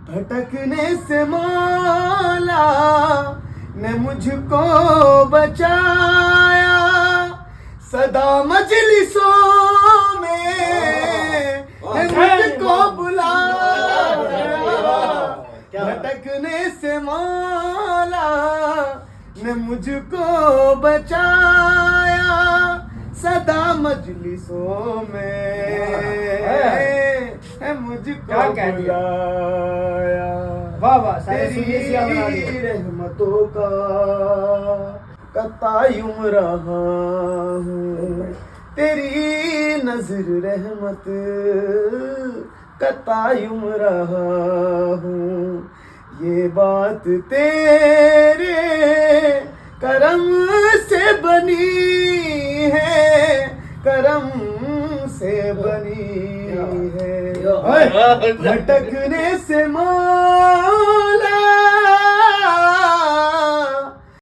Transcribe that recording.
भटकने से मौला ने मुझको बचाया, सदा मजलिसों में है मुझको बुलाया। भटकने से मौला ने मुझको बचाया, सदा मजलिसों में है मुझको बुलाया। वाह वाह, सारे सुनिए सिया बना दिए। तेरी रहमतों का कतायुम रहा हूँ, तेरी नजर रहमत कतायुम रहा हूँ। ये बात तेरे करम से बनी है, करम से बनी है। भटकने से